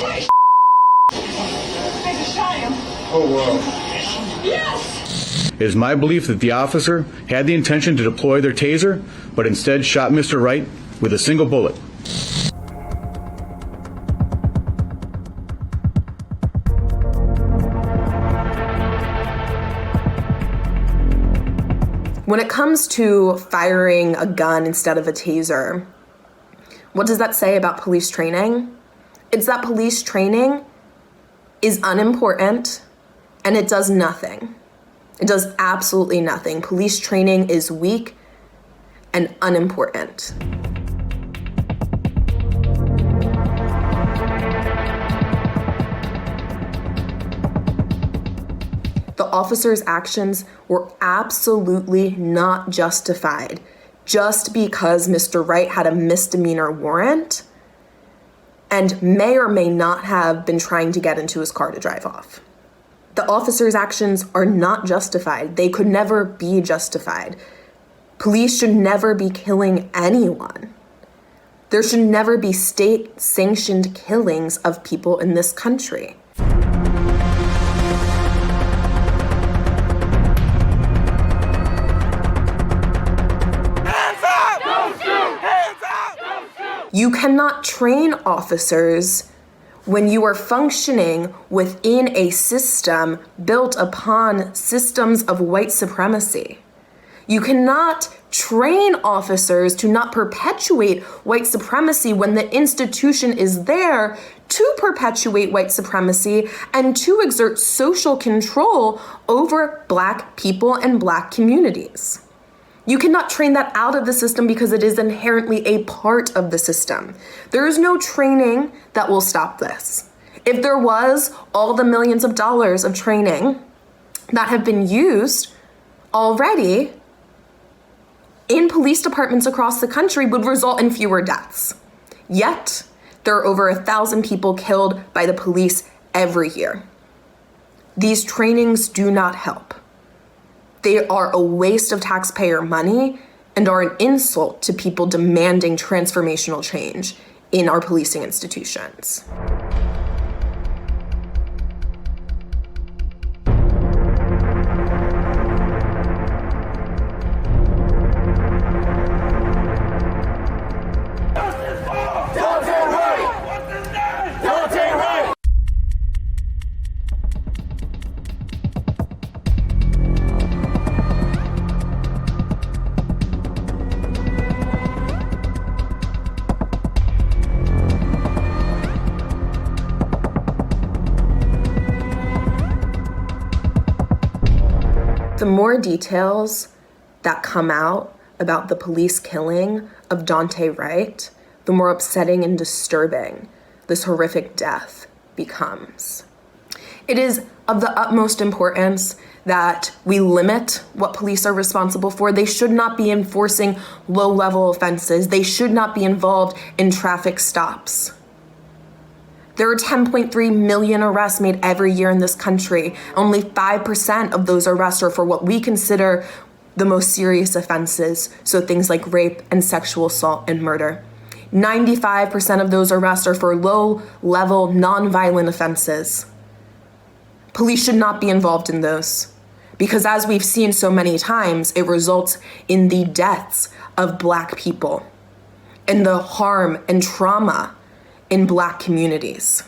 I just shot him. Oh, wow. Yes! It is my belief that the officer had the intention to deploy their taser, but instead shot Mr. Wright with a single bullet. When it comes to firing a gun instead of a taser, what does that say about police training? It's that police training is unimportant and it does nothing. It does absolutely nothing. Police training is weak and unimportant. The officer's actions were absolutely not justified just because Mr. Wright had a misdemeanor warrant and may or may not have been trying to get into his car to drive off. The officer's actions are not justified. They could never be justified. Police should never be killing anyone. There should never be state-sanctioned killings of people in this country. You cannot train officers when you are functioning within a system built upon systems of white supremacy. You cannot train officers to not perpetuate white supremacy when the institution is there to perpetuate white supremacy and to exert social control over Black people and Black communities. You cannot train that out of the system because it is inherently a part of the system. There is no training that will stop this. If there was, all the millions of dollars of training that have been used already in police departments across the country would result in fewer deaths. Yet, there are over 1,000 people killed by the police every year. These trainings do not help. They are a waste of taxpayer money and are an insult to people demanding transformational change in our policing institutions. The more details that come out about the police killing of Daunte Wright, the more upsetting and disturbing this horrific death becomes. It is of the utmost importance that we limit what police are responsible for. They should not be enforcing low-level offenses. They should not be involved in traffic stops. There are 10.3 million arrests made every year in this country. Only 5% of those arrests are for what we consider the most serious offenses, so things like rape and sexual assault and murder. 95% of those arrests are for low-level, non-violent offenses. Police should not be involved in those, because as we've seen so many times, it results in the deaths of Black people and the harm and trauma in Black communities.